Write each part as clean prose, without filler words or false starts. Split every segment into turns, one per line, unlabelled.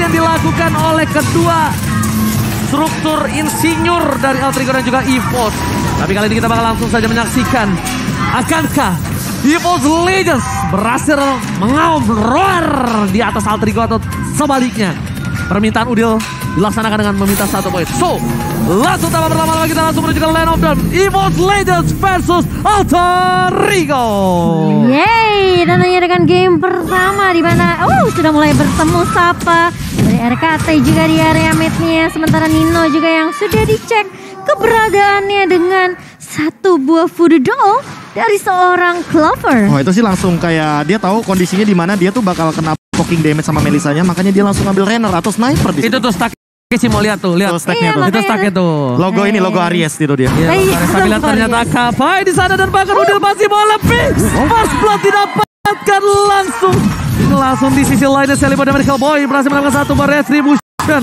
yang dilakukan oleh kedua struktur insinyur dari Alter Ego dan juga EVOS. Tapi kali ini kita bakal langsung saja menyaksikan, akankah EVOS Legends berhasil mengaum roar di atas Alter Ego atau sebaliknya? Permintaan Udil dilaksanakan dengan meminta 1 poin. So, langsung tanpa berlama-lama kita langsung menuju ke Land of Dawn. EVOS Legends versus Alter Ego.
Yeay, tentunya dengan game pertama di mana sudah mulai bertemu Sapa dari RKT juga di area mid-nya. Sementara Nino juga yang sudah dicek keberadaannya dengan satu buah voodoo doll dari seorang Clover.
Oh, itu sih langsung kayak dia tahu kondisinya di mana dia tuh bakal kena poking damage sama Melisanya, makanya dia langsung ambil Renner atau sniper di
Itu tuh stack sih, mau lihat tuh, lihat.
Stacknya tuh.
Itu stacknya tuh.
Logo ini, logo Aries itu dia.
Iya, tapi lihat ternyata Kapai di sana dan bahkan Udil masih mau lebih. First blood didapatkan langsung di sisi lainnya. Celibo dan Medical Boy berhasil mendapatkan 1 bar retribution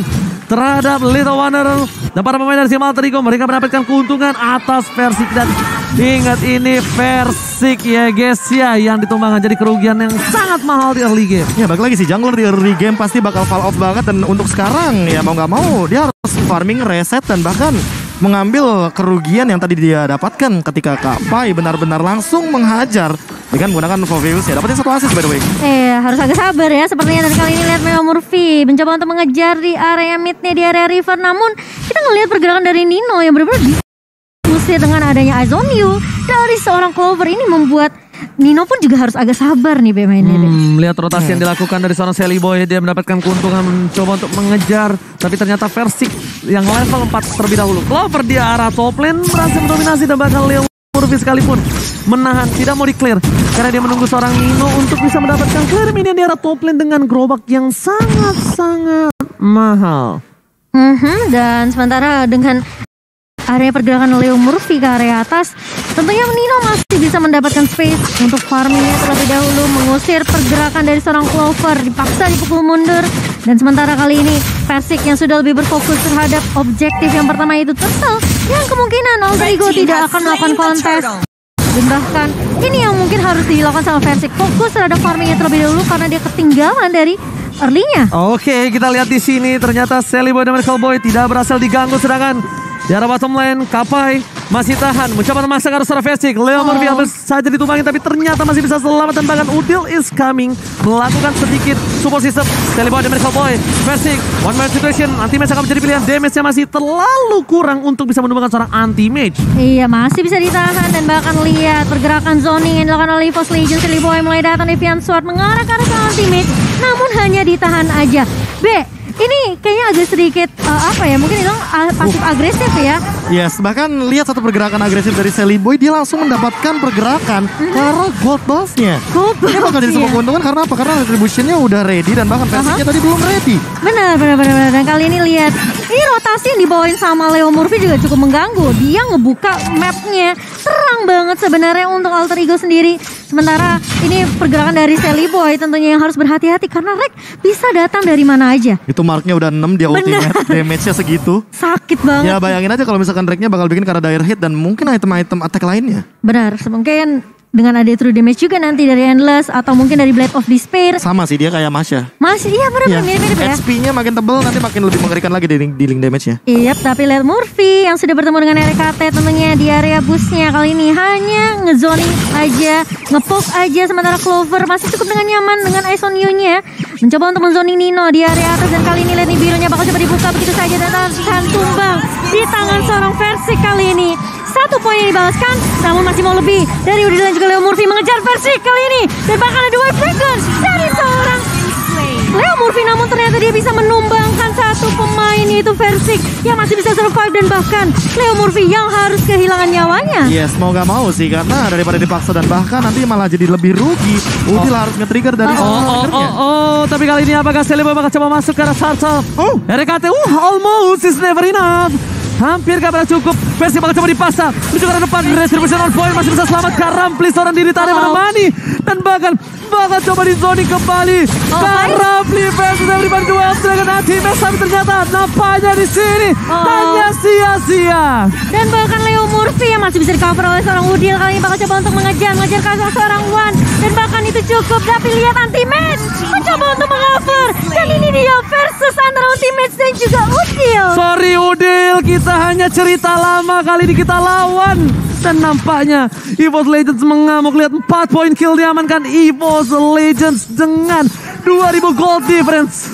terhadap Little Wanderer dan para pemain dari Alter Ego. Mereka mendapatkan keuntungan atas Versik dan ingat ini Versik ya guys ya, yang ditumbangkan jadi kerugian yang sangat mahal di early game.
Ya balik lagi sih, jungler di early game pasti bakal fall off banget, dan untuk sekarang ya mau nggak mau dia harus farming, reset, dan bahkan mengambil kerugian yang tadi dia dapatkan ketika Kapai benar-benar langsung menghajar dengan menggunakan Foveus ya. Dapetin 1 assist by the way.
Harus agak sabar ya sepertinya. Dan kali ini lihat Meo Murphy mencoba untuk mengejar di area midnya di area river. Namun kita ngelihat pergerakan dari Nino yang benar-benar diusir dengan adanya Eyes on You dari seorang Clover. Ini membuat Nino pun juga harus agak sabar nih mainnya.
Lihat rotasi yang dilakukan dari seorang Celiboy. Dia mendapatkan keuntungan mencoba untuk mengejar, tapi ternyata Versik yang level 4 terlebih dahulu. Clover di arah top lane berhasil mendominasi dan bahkan Leo Murphy sekalipun menahan, tidak mau di-clear karena dia menunggu seorang Nino untuk bisa mendapatkan clear minion di arah top lane dengan gerobak yang sangat-sangat mahal.
Dan sementara dengan area pergerakan Leo Murphy ke area atas, tentunya Nino masih bisa mendapatkan space untuk farmingnya terlebih dahulu, mengusir pergerakan dari seorang Clover, dipaksa dipukul mundur. Dan sementara kali ini Versik yang sudah lebih berfokus terhadap objektif yang pertama itu Turtle, yang kemungkinan Alter Ego tidak akan melakukan kontes. Dan bahkan ini yang mungkin harus dilakukan sama Versik, fokus terhadap farmingnya terlebih dahulu karena dia ketinggalan dari early-nya.
Oke, kita lihat di sini ternyata Celiboy dan Medical Boy tidak berhasil diganggu, sedangkan di arah bottom lane Kapai masih tahan, mencoba memaksa ke arah seorang Versik. Leo Murphy hampir saja ditumbangin, tapi ternyata masih bisa selamat, dan bahkan Udil is coming melakukan sedikit support system. Celiboy dan Medical Boy, Versik one man situation, anti-mage akan menjadi pilihan. Damage-nya masih terlalu kurang untuk bisa menumbangkan seorang anti-mage.
Iya, masih bisa ditahan. Dan bahkan lihat pergerakan zoning yang dilakukan oleh EVOS Legends. Celiboy mulai datang Deviant Sword mengarah ke arah seorang anti-mage, namun hanya ditahan aja. Ini kayaknya agak sedikit mungkin itu pasif agresif ya.
Yes, bahkan lihat satu pergerakan agresif dari Celiboy, dia langsung mendapatkan pergerakan karena gold buff-nya. Ini bakal jadi sebuah keuntungan karena apa? Karena retribution-nya udah ready dan bahkan Versiknya tadi belum ready.
Benar. Dan kali ini lihat, ini rotasi yang dibawain sama Leo Murphy juga cukup mengganggu. Dia ngebuka map-nya terang banget sebenarnya untuk Alter Ego sendiri. Sementara ini pergerakan dari Celiboy tentunya yang harus berhati-hati karena Rek bisa datang dari mana aja.
Itu marknya udah 6, dia ultimate, damage-nya segitu.
Sakit banget.
Ya bayangin aja kalau misalkan Reknya bakal bikin karena dire hit dan mungkin item-item attack lainnya.
Benar, mungkin dengan ada true damage juga nanti dari Endless atau mungkin dari Blade of Despair.
Sama sih, dia kayak Masya.
Masih, iya benar-benar mirip ya.
HP-nya makin tebel, nanti makin lebih mengerikan lagi dealing damage-nya.
Iya, tapi lihat Murphy yang sudah bertemu dengan RKT tentunya di area busnya kali ini hanya ngezoning aja, ngepoke aja, sementara Clover masih cukup dengan nyaman dengan Eyes on You-nya. Mencoba untuk menzoning Nino di area atas, dan kali ini lihat nih birunya bakal coba dibuka begitu saja dan akan tumbang di tangan seorang Versik kali ini. 1 poin yang dibalaskan, namun masih mau lebih dari Udil dan juga Leo Murphy mengejar Versik kali ini. Dan bahkan ada White Dragon dari seorang Leo Murphy, namun ternyata dia bisa menumbangkan satu pemain yaitu Versik yang masih bisa survive, dan bahkan Leo Murphy yang harus kehilangan nyawanya.
Yes, mau gak mau sih, karena daripada dipaksa dan bahkan nanti malah jadi lebih rugi. Udil harus nge-trigger dari
tapi kali ini apakah Celiboy bakal coba masuk ke arah Turtle? RKT, almost is never enough. Hampir gak pernah cukup. Versik bakal coba dipasang menuju ke depan. Retribution on point masih bisa selamat. Karampli seorang diri tarik menemani, dan bahkan bakal coba di zoning kembali. Karampli versus everyone duel dengan anti-mage, tapi ternyata nampaknya di sini hanya sia-sia.
Dan bahkan Leo Murphy yang masih bisa di-cover oleh seorang Udil kali ini bakal coba untuk mengejar ke seorang Wan, dan bahkan itu cukup. Tapi lihat anti-mage mencoba untuk meng-cover, dan ini dia versus T-Mates dan juga Udil.
Sorry Udil, kita hanya cerita lama, kali ini kita lawan. Dan nampaknya EVOS Legends mengamuk. Lihat 4 poin kill diamankan EVOS Legends dengan 2000 gold difference.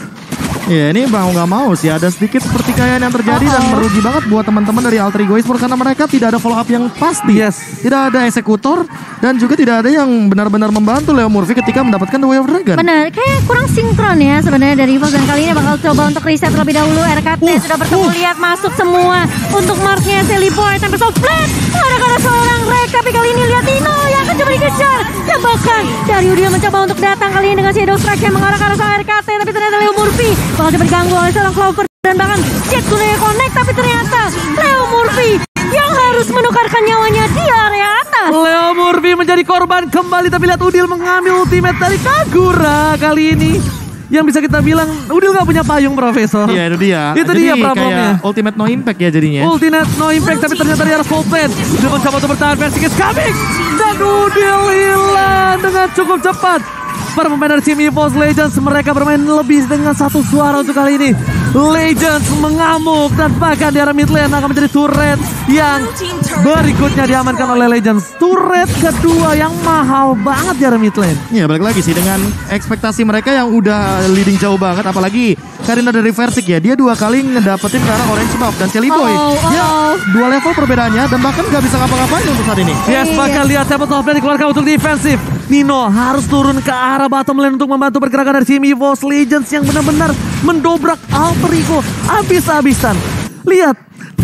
Ya ini mau nggak mau sih ada sedikit pertikaian yang terjadi dan merugi banget buat teman-teman dari Alter Ego Esports karena mereka tidak ada follow up yang pasti.
Yes.
Tidak ada eksekutor dan juga tidak ada yang benar-benar membantu Leo Murphy ketika mendapatkan The Way of Dragon.
Benar, kayak kurang sinkron ya sebenarnya dari EVOS, dan kali ini bakal coba untuk reset terlebih dahulu. RKT sudah bertemu, lihat masuk semua untuk marknya Sally Boy, Tempest of Blade. Ada seorang Reka, tapi kali ini lihat Nino yang akan coba dikejar. Dan bahkan dari Udil mencoba untuk datang kali ini dengan Shadow Strike yang mengarah ke arah sang RKT, tapi ternyata Leo Murphy bakal coba diganggu oleh seorang Clover dan bahkan Jet gunanya connect, tapi ternyata Leo Murphy yang harus menukarkan nyawanya di area atas.
Leo Murphy menjadi korban kembali, tapi lihat Udil mengambil ultimate dari Kagura kali ini. Yang bisa kita bilang Udil gak punya payung, Profesor.
Iya itu dia.
Itu
jadi
dia problemnya.
kayak ultimate no impact ya jadinya.
Ultimate no impact, tapi ternyata di arah full plate. Dia mencoba untuk bertahan, Versing is coming. Dan Udil hilang dengan cukup cepat. Para pemain dari tim EVOS Legends, mereka bermain lebih dengan satu suara untuk kali ini. Legends mengamuk dan bahkan di arah mid lane akan menjadi turret yang berikutnya diamankan oleh Legends. Turret kedua yang mahal banget di arah mid lane.
Ya balik lagi sih dengan ekspektasi mereka yang udah leading jauh banget, apalagi Karina dari Versik ya, dia 2 kali ngedapetin ke arah orange buff dan Sally Boy. Ya 2 level perbedaannya dan bahkan gak bisa ngapa-ngapain untuk saat ini.
Yes, bahkan lihat Tempest of Blade dikeluarkan untuk defensif. Nino harus turun ke arah bottom lane untuk membantu pergerakan dari tim EVOS Legends yang benar-benar mendobrak Alter Ego habis-habisan. Lihat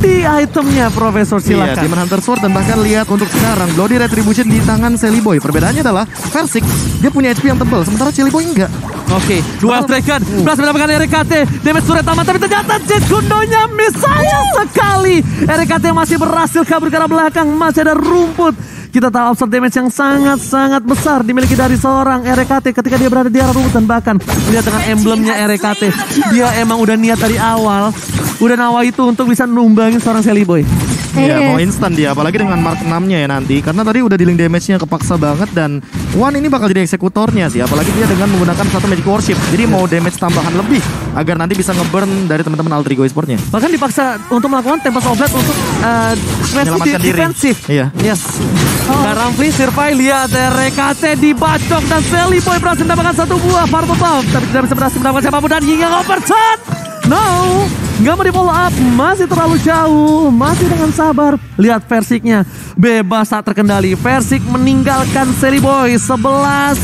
di itemnya, Profesor, silakan.
Iya, Demon Hunter Sword dan bahkan lihat untuk sekarang Bloody Retribution di tangan Sally Boy. Perbedaannya adalah Versik dia punya HP yang tebal sementara Sally Boy enggak.
Oke, Dual Dragon berhasil mendapatkan RKT. Damage turret tamat, tapi ternyata Jet Gundonya miss sayang sekali. RKT masih berhasil kabur ke arah belakang, masih ada rumput. Kita tahu absorb damage yang sangat-sangat besar dimiliki dari seorang RKT ketika dia berada di arah rumput. Dan bahkan lihat dengan emblemnya RKT, dia emang udah niat dari awal, udah nawa itu untuk bisa numbangin seorang Sally Boy.
Ya mau instan dia, apalagi dengan mark 6-nya ya nanti. Karena tadi udah dealing damage-nya kepaksa banget dan One ini bakal jadi eksekutornya sih. Apalagi dia dengan menggunakan satu Magic Worship. Jadi mau damage tambahan lebih agar nanti bisa nge-burn dari teman-teman Alter Ego Esports-nya.
Bahkan dipaksa untuk melakukan Tempest of Blade untuk
menyelamatkan diri.
defensif.
Iya.
Yes. Karamfli survive, lihat RKT dibacok dan Sally Boy berhasil mendapatkan 1 buah Purple Buff, tapi tidak bisa berhasil mendapatkan siapapun dan hingga overshot. No, nggak mau di follow up, masih terlalu jauh, masih dengan sabar. Lihat Versiknya, bebas saat terkendali. Versik meninggalkan Sally Boy 11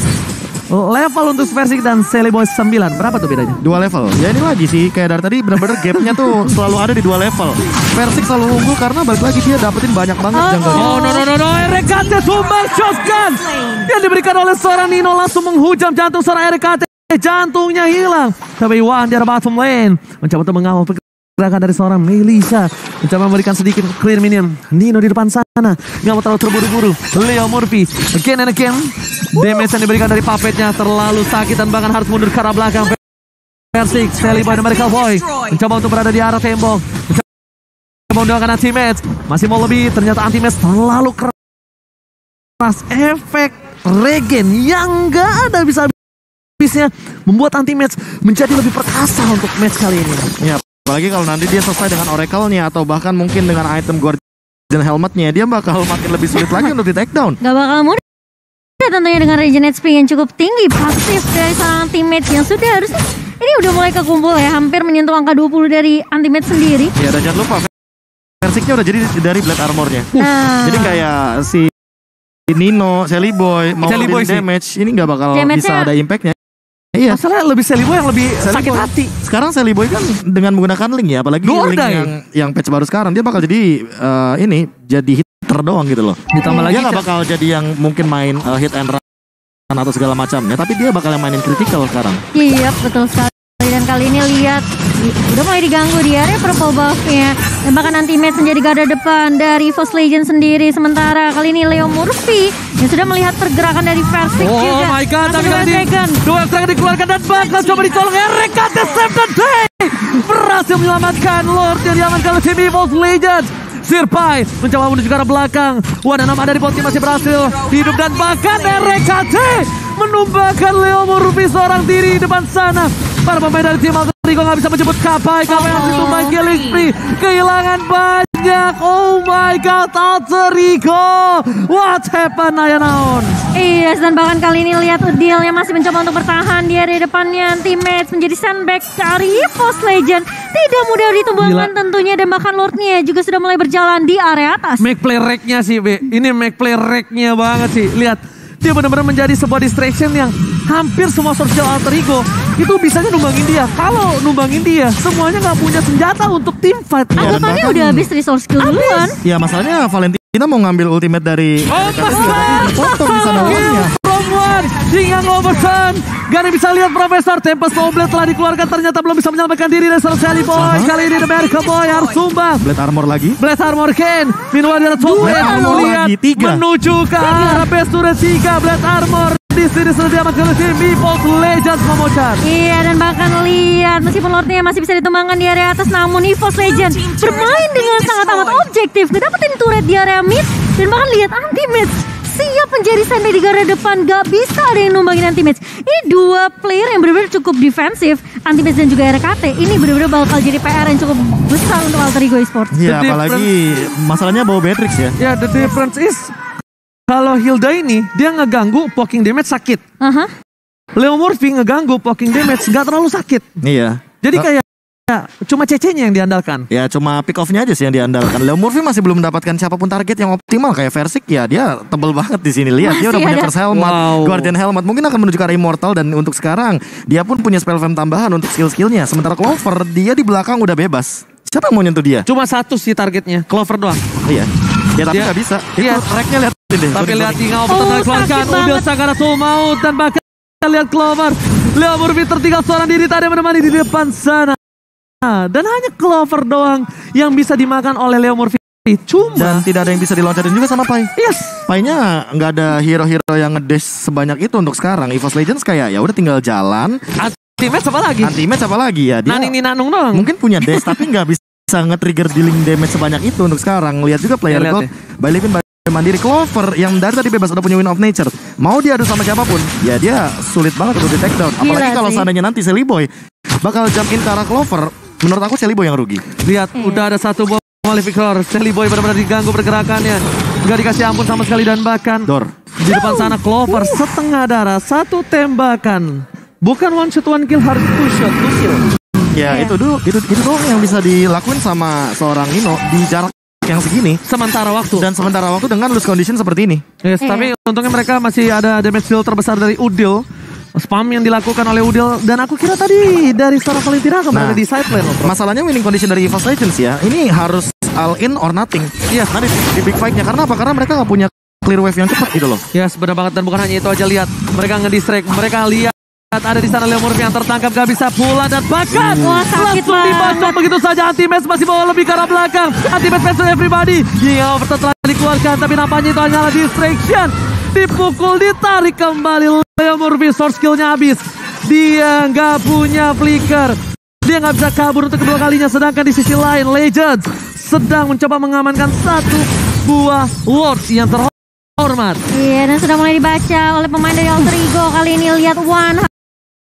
level untuk Versik dan Sally Boy 9. Berapa tuh bedanya?
2 level. Ya ini lagi sih, kayak dari tadi bener-bener gapnya tuh selalu ada di 2 level. Versik selalu unggul karena balik lagi dia dapetin banyak banget jungle-nya.
Oh no, RKT sumbang shotgun yang diberikan oleh seorang Nino langsung menghujam jantung seorang RKT. Jantungnya hilang. Tapi Wan di arah bottom lane mencoba untuk mengawal pergerakan dari seorang Melissa, mencoba memberikan sedikit clear minion. Nino di depan sana nggak mau terlalu terburu-buru. Leo Murphy again and again. Damage yang diberikan dari puppetnya terlalu sakit dan bahkan harus mundur ke arah belakang. Versik, Sally Boy dan Medical Boy mencoba untuk berada di arah tembok, mencoba mendoakan anti-match. Masih mau lebih, ternyata anti-match terlalu keras. Efek regen yang nggak ada bisa habisnya membuat anti-match menjadi lebih perkasa untuk match kali ini.
Ya, apalagi kalau nanti dia selesai dengan Oracle-nya atau bahkan mungkin dengan item Guardian Helmet-nya, dia bakal makin lebih sulit lagi untuk di take down.
Gak bakal mudah tentunya dengan regen HP yang cukup tinggi, pasif dari seorang teammate yang sudah harusnya ini udah mulai kekumpul ya, hampir menyentuh angka 20 dari anti-match sendiri.
Ya, dan jangan lupa Versiknya udah jadi dari Blade Armor-nya. Jadi kayak si Nino, Sally Boy mau dealing damage, ini gak bakal bisa ada impact-nya. Iya,
masalahnya lebih Sally Boy yang lebih sakit hati.
Sekarang Sally Boy kan dengan menggunakan link ya, apalagi link yang patch baru sekarang dia bakal jadi ini jadi hitter doang gitu loh.
Ditambah lagi
dia nggak bakal jadi yang mungkin main hit and run atau segala macamnya, tapi dia bakal yang mainin critical sekarang.
Iya betul sekali. Dan kali ini lihat udah mulai diganggu di area purple buff-nya. Dan bahkan anti-match menjadi garda depan dari EVOS Legends sendiri. Sementara kali ini Leo Murphy yang sudah melihat pergerakan dari Versik juga.
Oh my god, tapi kali ini Dual Dragon dikeluarkan dan bakal coba dicolong. RKT save the day, berhasil menyelamatkan Lord yang diamankan oleh tim EVOS Legends. Sirpai mencoba menuju ke arah belakang. Wan 6 ada di bot masih berhasil hidup dan bahkan RKT menumbangkan Leo Murphy seorang diri di depan sana. Para pemain dari tim Alter Rigo nggak bisa menjemput Kapai harus ditumbang killing spree. Kehilangan banyak. Oh my god, Alter Ego. What happened, Ayanaon?
Iya, dan bahkan kali ini lihat Udil yang masih mencoba untuk bertahan di area depannya. Teammates menjadi sandbag dari EVOS Legend. Tidak mudah ditumbangkan tentunya, dan bahkan Lordnya juga sudah mulai berjalan di area atas.
Make play rack-nya sih, Be. Ini make play rack-nya banget sih. Lihat, dia benar-benar menjadi sebuah distraction yang hampir semua social alter ego itu bisanya numbangin dia. Kalau numbangin dia, semuanya nggak punya senjata untuk team fight.
Anggapannya udah habis resource skill duluan.
Ya masalahnya Valentina mau ngambil ultimate dari potong di sana lawannya.
Hingga Overton. Gak ada bisa lihat Profesor. Tempest Blade telah dikeluarkan, ternyata belum bisa menyelamatkan diri dari Sally Boy. Kali ini The American Boy harus tumbang.
Blade Armor lagi.
Blade Armor Ken. Minuman dari Blade Armor lihat menuju ke arah Best Turret 3. Blade Armor di sini sudah diamankan oleh tim EVOS Legends Momocan.
Iya, dan bahkan lihat meskipun Lordnya masih bisa ditumbangkan di area atas, namun EVOS Legends bermain dengan sangat amat objektif, ngedapetin turret di area mid, dan bahkan lihat anti-match siap menjadi sandbag di garda depan. Gak bisa ada yang numbangin anti-match. Ini dua player yang benar-benar cukup defensif, anti-match dan juga RKT. Ini benar-benar bakal jadi PR yang cukup besar untuk Alter Ego Esports.
Iya, apalagi masalahnya bawa Beatrix ya.
Ya, the difference is kalau Hilda ini dia ngeganggu poking damage sakit. Leo Murphy ngeganggu poking damage gak terlalu sakit.
Iya.
Jadi kayak cuma CC-nya yang diandalkan.
Ya cuma pick off-nya aja sih yang diandalkan. Leo Murphy masih belum mendapatkan siapapun target yang optimal kayak Versik. Ya dia tebel banget di sini. Lihat dia udah punya Curse Helmet, Guardian Helmet. Mungkin akan menuju ke arah Immortal, dan untuk sekarang dia pun punya spell fam tambahan untuk skill-skillnya. Sementara Clover dia di belakang udah bebas. Siapa yang mau nyentuh dia?
Cuma satu sih targetnya, Clover doang.
Iya. Ya tapi gak bisa.
Iya.
Tracknya lihat deh.
Tapi lihat tinggal dikeluarkan. Udah Sagaratul maut, dan bahkan lihat Clover. Leo Murphy tertinggal seorang diri tadi menemani di depan sana. Dan hanya Clover doang yang bisa dimakan oleh Leo Murphy. Cuma
dan tidak ada yang bisa diloncatin juga sama Pai.
Yes.
Painya nggak ada hero-hero yang ngedash sebanyak itu untuk sekarang. EVOS Legends kayak ya udah tinggal jalan.
Anti-match apa lagi?
Anti-match apa lagi ya? Dia
Naning Ninanung doang.
Mungkin punya dash tapi nggak bisa nge-trigger dealing damage sebanyak itu untuk sekarang. Lihat juga player gold by Livin by Mandiri. Clover yang dari tadi bebas udah punya Win of Nature. Mau dia adu sama siapapun, ya dia sulit banget untuk di take down. Apalagi kalau seandainya nanti Sally Boy bakal jump in ke arah Clover. Menurut aku Sally Boy yang rugi.
Lihat, udah ada satu bom Maleficor. Sally Boy benar-benar diganggu pergerakannya. Gak dikasih ampun sama sekali, dan bahkan di depan sana Clover setengah darah, satu tembakan. Bukan one shot one kill, harus two shot two kill.
Ya itu doang yang bisa dilakuin sama seorang Nino di jarak yang segini.
Sementara waktu.
Dan sementara waktu dengan loose condition seperti ini.
Yes, tapi untungnya mereka masih ada damage deal terbesar dari Udil. Spam yang dilakukan oleh Udil, dan aku kira tadi dari seorang Valentina kembali di side lane.
Masalahnya winning condition dari EVOS Legends ya, ini harus all in or nothing. Iya, nanti di big fight-nya. Karena apa? Karena mereka nggak punya clear wave yang cepat gitu loh.
Ya, benar banget, dan bukan hanya itu aja. Lihat, mereka ngedistract, mereka lihat ada di sana Leo Murphy yang tertangkap, gak bisa pula, dan bahkan langsung dibacok begitu saja. Anti-match masih bawa lebih ke arah belakang. Anti-match face to everybody. Hingga Overton telah dikeluarkan, tapi nampaknya itu hanyalah distraction. Dipukul, ditarik kembali. Leo Murphy source skillnya habis. Dia nggak punya flicker. Dia nggak bisa kabur untuk kedua kalinya. Sedangkan di sisi lain Legends sedang mencoba mengamankan satu buah Lords yang terhormat.
Iya, dan sudah mulai dibaca oleh pemain dari Alter Ego. Kali ini lihat One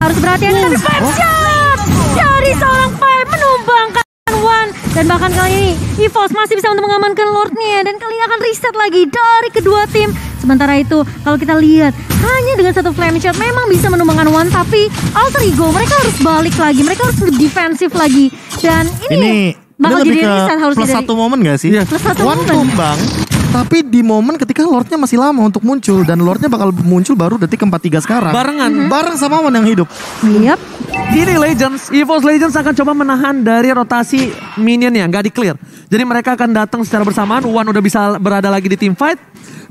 harus berhati-hati. Tapi shot dari seorang Pai menumbangkan One. Dan bahkan kali ini EVOS masih bisa untuk mengamankan Lordnya. Dan kali ini akan reset lagi dari kedua tim. Sementara itu kalau kita lihat hanya dengan satu flame shot memang bisa menumbangkan One. Tapi Alter Ego mereka harus balik lagi. Mereka harus lebih defensif lagi. Dan ini bakal jadi reset harus
plus satu momen gak sih?
Plus satu
One tumbang. Tapi di momen ketika Lordnya masih lama untuk muncul. Dan Lordnya bakal muncul baru detik ke-43 sekarang.
Barengan.
Bareng sama One yang hidup.
Yap.
Ini Legends, EVOS Legends akan coba menahan dari rotasi minion yang gak di-clear. Jadi mereka akan datang secara bersamaan. One udah bisa berada lagi di team fight.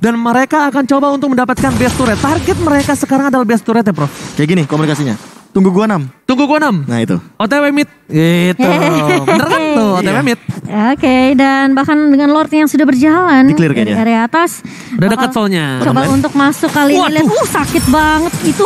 Dan mereka akan coba untuk mendapatkan best turret. Target mereka sekarang adalah best turret ya, Prof.
Kayak gini komunikasinya. Tunggu gua 6.
Tunggu gua 6.
Nah itu.
OTW mid. Gitu. Bener kan tuh, OTW mid.
Oke, dan bahkan dengan Lord yang sudah berjalan
di-clear
dari area atas.
Udah dekat soalnya.
Coba untuk masuk kali ini. Lihat, sakit banget itu.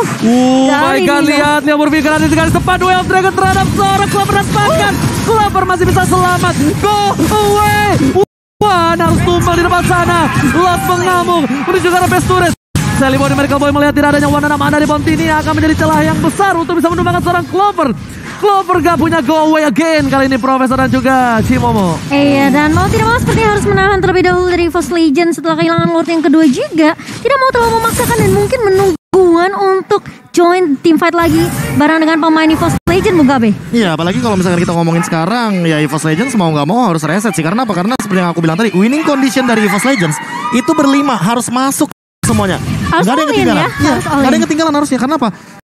My God, lihat. Leo Murphy kena sekali sempat duel Dragon terhadap seorang Clover dan Clover masih bisa selamat. Go away. One harus tumbang di depan sana. Lot mengamuk menuju ke arah best turret. Sally Boy American Boy melihat tidak adanya One dan Amanda di Bontini akan menjadi celah yang besar untuk bisa menumbangkan seorang Clover. Clover gak punya go away again kali ini Profesor dan juga Cimomo.
Iya, dan mau tidak mau sepertinya harus menahan terlebih dahulu dari EVOS Legends setelah kehilangan Lord yang kedua juga. Tidak mau terlalu memaksakan dan mungkin menungguan untuk join team fight lagi bareng dengan pemain EVOS Legends Mugabe.
Iya, apalagi kalau misalkan kita ngomongin sekarang, ya EVOS Legends mau nggak mau harus reset sih. Karena apa? Karena seperti yang aku bilang tadi, winning condition dari EVOS Legends itu berlima harus masuk semuanya.
Harus
Nggak ada yang
all in
ketinggalan.
ya,
Iya,
harus all
nggak ada
in.
yang ketinggalan harusnya. Karena apa?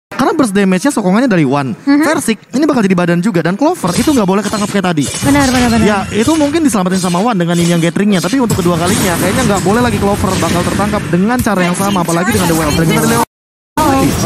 Karena burst damage-nya sokongannya dari One. Versik ini bakal jadi badan juga, dan Clover itu nggak boleh ketangkap kayak tadi.
Benar.
Ya itu mungkin diselamatin sama One dengan ini yang gatheringnya. Tapi untuk kedua kalinya kayaknya nggak boleh lagi Clover bakal tertangkap dengan cara yang sama. Apalagi dengan The Well. Dan kita lihat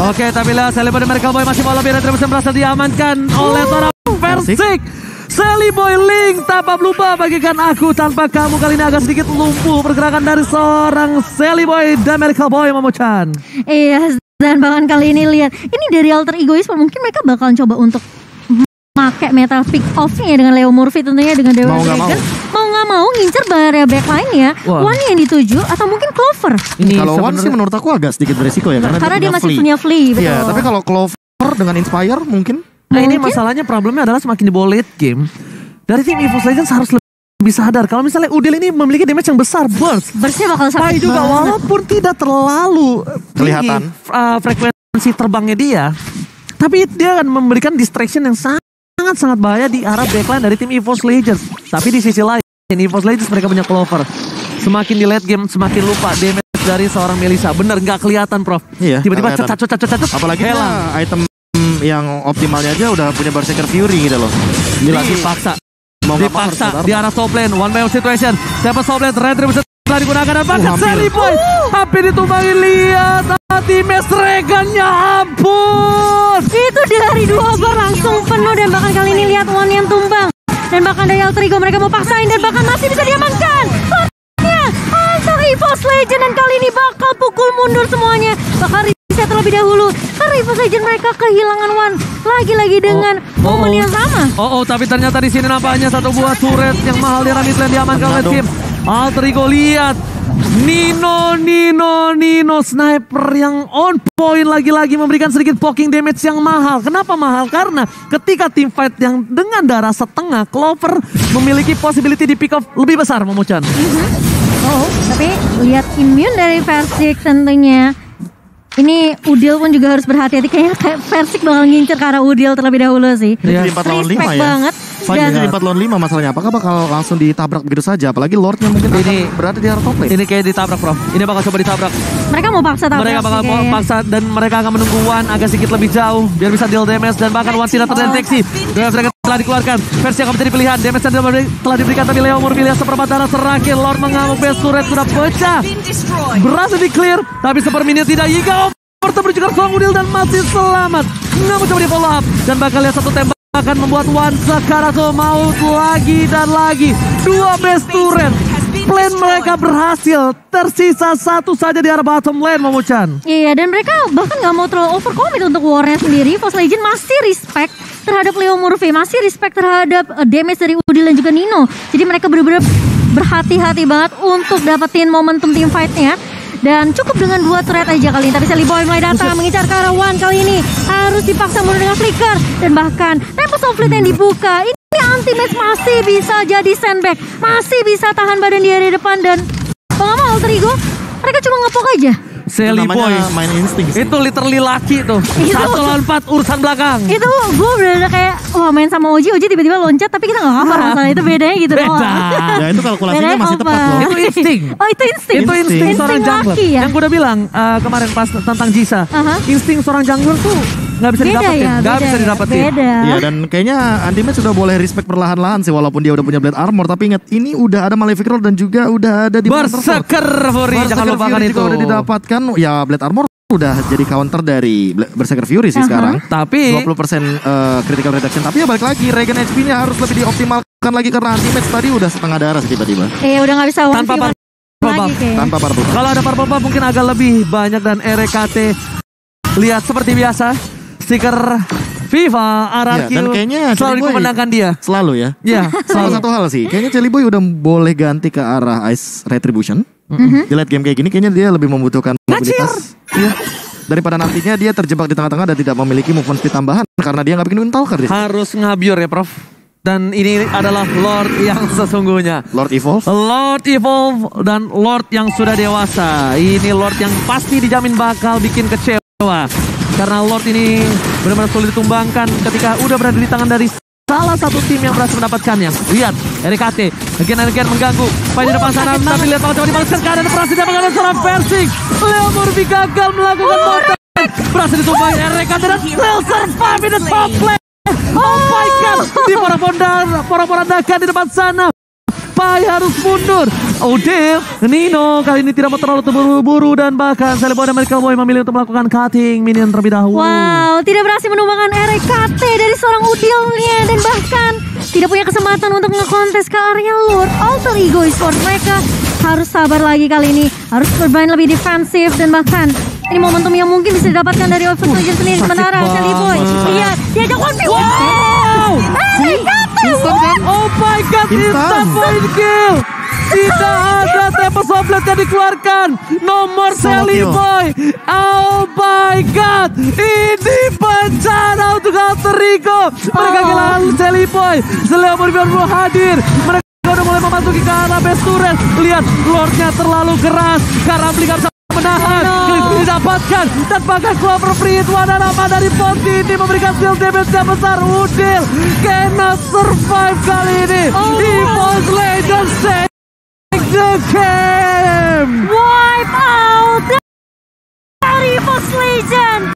Oke, tapi lihat Sally Boy dan Miracle Boy masih mau lebih retribution berhasil diamankan oleh seorang Versik. Sally Boy Link tanpa lupa bagikan aku tanpa kamu kali ini agak sedikit lumpuh pergerakan dari seorang Sally Boy dan Miracle Boy Momo-chan.
Iya, dan bahkan kali ini lihat, ini dari Alter Egoism mungkin mereka bakalan coba untuk pakai meta pick off-nya dengan Leo Murphy tentunya dengan Dewa
Mau nggak
Dragon. Mau nggak mau ngincer barrier backline ya.
Wah.
One yang dituju atau mungkin Clover.
Ini
kalau One sih
sebenarnya
menurut aku agak sedikit beresiko ya
Karena dia masih punya Flea, betul.
Iya, tapi kalau Clover dengan Inspire mungkin.
Nah ini
Mungkin.
masalahnya problemnya adalah semakin di bawah late game dari tim EVOS Legends harus lebih sadar kalau misalnya Udil ini memiliki damage yang besar burst.
Bersnya bakal
Pai
sakit
juga
banget.
walaupun tidak terlalu
Kelihatan.
tinggi, frekuensi terbangnya dia, tapi dia akan memberikan distraction yang sangat bahaya di arah backline dari tim EVOS Legends. Tapi di sisi lain EVOS Legends mereka punya Clover. Semakin di late game semakin lupa damage dari seorang Melissa. Bener nggak kelihatan Prof.
Iya,
Tiba-tiba
nggak
cet.
Apalagi
hilang.
item yang optimalnya aja udah punya Berserker Fury gitu loh.
Gila dipaksa.
Mau nggak mau
Dipaksa
harus
di arah top lane. One man situation. Siapa top lane? Retribution telah digunakan dan bahkan
hampir.
Sally Boy hampir ditumbangi. Lihat tadi Mes Regan-nya, ampun.
Itu dari 2 bar langsung penuh dan bahkan kali ini lihat One yang tumbang. Dan bahkan dari Alter Ego mereka mau paksain dan bahkan masih bisa diamankan. Lordnya untuk EVOS Legend dan kali ini bakal pukul mundur semuanya. Bakal reset terlebih dahulu. Karena EVOS Legend mereka kehilangan One. Lagi-lagi dengan momen yang sama.
Tapi ternyata di sini nampaknya satu buah turret yang mahal di arah mid lane diamankan oleh tim Alter Ego. Lihat Nino sniper yang on point lagi-lagi memberikan sedikit poking damage yang mahal. Kenapa mahal? Karena ketika team fight yang dengan darah setengah, Clover memiliki possibility di pick off lebih besar Momo-chan.
Tapi lihat immune dari Versik tentunya. Ini Udil pun juga harus berhati-hati. Kayaknya Versik bakal ngincer ke arah Udil terlebih dahulu sih.
Jadi 4 lawan 5
Respect
ya.
banget.
Jadi 4 lawan 5 masalahnya. Apakah bakal langsung ditabrak begitu saja? Apalagi Lordnya mungkin
Ini-
akan berada di arah top lane.
Ini kayak ditabrak Prof. Ini bakal coba ditabrak.
Mereka mau paksa tabrak
Mereka bakal
sih kayaknya.
paksa dan mereka akan menunggu One agak sedikit lebih jauh biar bisa deal damage dan bahkan One tidak terdeteksi. Mereka telah dikeluarkan. Versi akan menjadi pilihan. Damage yang telah diberikan tapi Leo Murphy lihat seperempat darah terakhir. Lord mengamuk best turret sudah pecah. Berhasil di clear tapi seperminit tidak. Yiga bertemu juga seorang Udil dan masih selamat. Namun coba di follow up dan bakal lihat satu tembakan membuat One sekarang maut lagi dan lagi. 2 best turret. Plan mereka berhasil. Tersisa satu saja di arah bottom lane Momo-chan.
Iya, dan mereka bahkan gak mau terlalu overcommit untuk warnya sendiri. EVOS Legend masih respect terhadap Leo Murphy, masih respect terhadap damage dari Udil dan juga Nino. Jadi mereka benar-benar berhati-hati banget untuk dapetin momentum team fight-nya. Dan cukup dengan 2 turret aja kali ini. Tapi Sally Boy mulai datang mengincar ke arah One kali ini. Harus dipaksa mundur dengan flicker. Dan bahkan Tempest of Fleet yang dibuka. Ini anti-match masih bisa jadi sandbag. Masih bisa tahan badan di area depan. Dan kalau nggak mau Alter Ego, mereka cuma ngepok aja.
Sally Boy
Namanya main insting sih.
itu literally laki tuh.
Itu-
1 lawan 4 urusan belakang.
Itu gue bener-bener kayak wah main sama Oji tiba-tiba loncat tapi kita gak cover masalah itu bedanya gitu
Beda.
doang.
Ya itu kalkulasinya
Bedanya
masih tepat
apa?
loh.
Itu insting.
Oh itu insting.
Itu insting seorang jungler.
laki ya.
Yang gue udah bilang kemarin pas tentang Jisa.
Aha.
Insting seorang jungler tuh nggak bisa
Beda
didapetin.
ya,
Nggak
beda
bisa
ya,
didapetin.
beda.
Iya, dan kayaknya Anti-Match sudah boleh respect perlahan-lahan sih, walaupun dia udah punya Blade Armor. Tapi ingat, ini udah ada Malefic Roll dan juga udah ada di
Berserker Fury, jangan lupakan itu.
juga udah didapatkan. Ya Blade Armor udah jadi counter dari Berserker Fury sih sekarang.
Tapi
20% critical reduction. Tapi ya balik lagi, regen HP-nya harus lebih dioptimalkan lagi karena Anti-Match tadi udah setengah darah sih tiba-tiba.
Udah gak bisa one
Tanpa
v one
purple
lagi kayaknya.
Tanpa purple.
kalau ada purple buff mungkin agak lebih banyak dan RKT lihat seperti biasa stiker FIFA RRQ
Ya, dan kayaknya
selalu
Jelly Boy
dikumandangkan dia.
Selalu ya.
Ya,
Salah
selalu.
satu hal sih, kayaknya Jelly Boy udah boleh ganti ke arah Ice Retribution. Di late game kayak gini kayaknya dia lebih membutuhkan mobilitas. Iya. daripada nantinya dia terjebak di tengah-tengah dan tidak memiliki movement speed tambahan karena dia nggak bikin Windtalker.
Harus ngabiur ya Prof. Dan ini adalah Lord yang sesungguhnya.
Lord Evolve.
Lord Evolve dan Lord yang sudah dewasa. Ini Lord yang pasti dijamin bakal bikin kecewa. Karena Lord ini benar-benar sulit ditumbangkan ketika udah berada di tangan dari salah satu tim yang berhasil mendapatkannya. Lihat, RKT again mengganggu. Pai di depan sana, tapi lihat malah coba dibalaskan keadaan berhasil dia mengalami seorang Versing. Leo Murphy gagal melakukan motor. Berhasil ditumbangi RKT dan still survive in the top lane. Oh my god, di porak-porandakan di depan sana. Pai harus mundur. Odell, Nino kali ini tidak mau terlalu terburu-buru dan bahkan Celleboy dan Medical Boy memilih untuk melakukan cutting minion terlebih dahulu.
Wow, tidak berhasil menumbangkan RKT dari seorang Udilnya dan bahkan tidak punya kesempatan untuk ngekontes ke area Lord. Alter Ego Esports mereka harus sabar lagi kali ini, harus bermain lebih defensif dan bahkan ini momentum yang mungkin bisa didapatkan dari Overwatch Legends sendiri. Sementara Celleboy, diajak 1v1.
Wow,
RKT,
oh my god, instant point kill. Tidak ada Tempest of Blade yang dikeluarkan. Nomor Celleboy. Oh my god, ini bencana untuk Alter Ego. Mereka kehilangan Celleboy. Celleboy baru hadir. Mereka udah mulai memasuki ke arah base turret. Lihat, Lordnya terlalu keras. Karena Blikar menahan, didapatkan dan bahkan Clover Free apa dari Ponti ini memberikan skill damage yang besar. Udil cannot survive kali ini. EVOS Legends take the game.
wipe out dari EVOS Legends.